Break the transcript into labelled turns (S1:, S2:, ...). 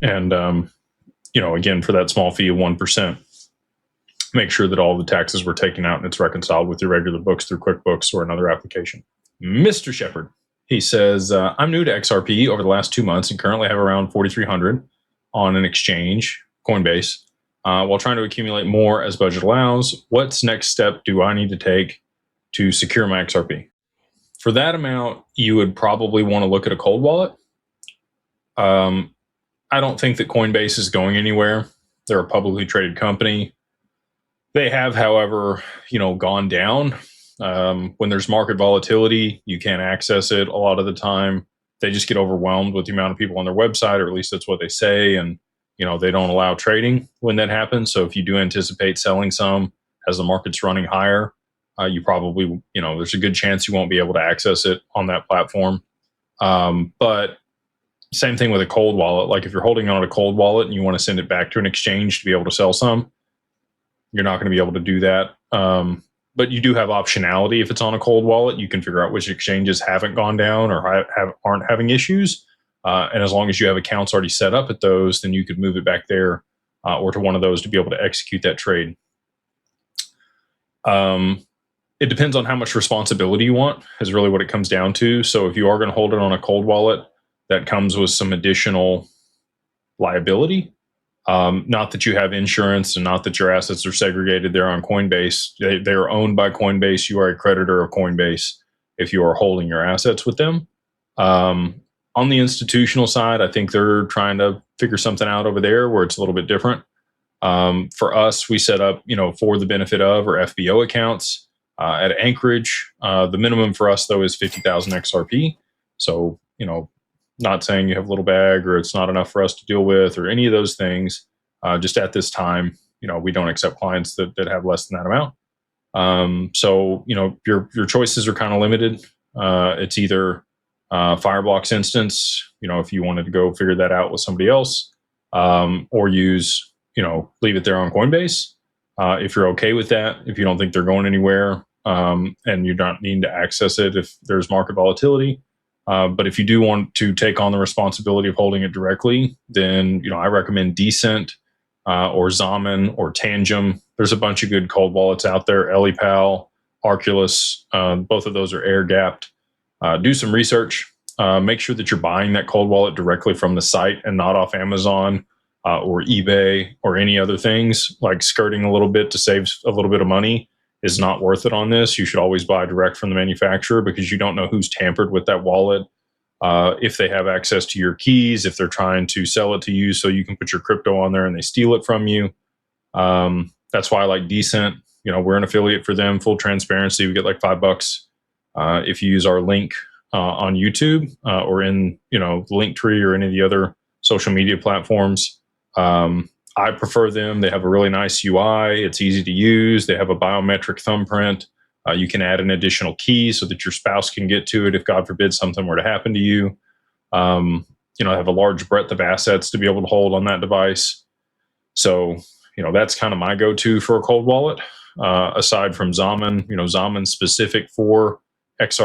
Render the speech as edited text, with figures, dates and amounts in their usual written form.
S1: And, again, for that small fee of 1%, make sure that all the taxes were taken out and it's reconciled with your regular books through QuickBooks or another application. Mr. Shepard, he says, I'm new to XRP over the last 2 months and currently have around 4,300 on an exchange, Coinbase, while trying to accumulate more as budget allows. What's next step do I need to take to secure my XRP? For that amount, you would probably want to look at a cold wallet. I don't think that Coinbase is going anywhere. They're a publicly traded company. They have, however, gone down. When there's market volatility, you can't access it a lot of the time. They just get overwhelmed with the amount of people on their website, or at least that's what they say. And, they don't allow trading when that happens. So if you do anticipate selling some as the market's running higher, you probably, there's a good chance you won't be able to access it on that platform. But same thing with a cold wallet. Like if you're holding on a cold wallet and you want to send it back to an exchange to be able to sell some, you're not going to be able to do that. But you do have optionality. If it's on a cold wallet, you can figure out which exchanges haven't gone down or aren't having issues. And as long as you have accounts already set up at those, then you could move it back there or to one of those to be able to execute that trade. It depends on how much responsibility you want, is really what it comes down to. So if you are going to hold it on a cold wallet, that comes with some additional liability. Not that you have insurance and not that your assets are segregated there on Coinbase. They are owned by Coinbase. You are a creditor of Coinbase if you are holding your assets with them. On the institutional side, I think they're trying to figure something out over there where it's a little bit different. For us, we set up, for the benefit of, or FBO accounts at Anchorage. The minimum for us, though, is 50,000 XRP. So, not saying you have a little bag or it's not enough for us to deal with or any of those things. Just at this time, we don't accept clients that have less than that amount. So, your choices are kind of limited. It's either Fireblocks instance, if you wanted to go figure that out with somebody else, or use, leave it there on Coinbase. If you're okay with that, if you don't think they're going anywhere, and you're not needing to access it if there's market volatility. But if you do want to take on the responsibility of holding it directly, then, I recommend Decent, or Zaman or Tangem. There's a bunch of good cold wallets out there. Elipal, Arculus, both of those are air gapped. Do some research. Make sure that you're buying that cold wallet directly from the site and not off Amazon or eBay or any other things. Like skirting a little bit to save a little bit of money is not worth it on this. You should always buy direct from the manufacturer because you don't know who's tampered with that wallet. If they have access to your keys, if they're trying to sell it to you so you can put your crypto on there and they steal it from you. That's why I like Decent. We're an affiliate for them. Full transparency. We get like $5 if you use our link on YouTube or in the Linktree or any of the other social media platforms. I prefer them. They have a really nice UI. It's easy to use. They have a biometric thumbprint. You can add an additional key so that your spouse can get to it if, God forbid, something were to happen to you. I have a large breadth of assets to be able to hold on that device. So, that's kind of my go-to for a cold wallet. Aside from Zaman, Zaman specific for XRP.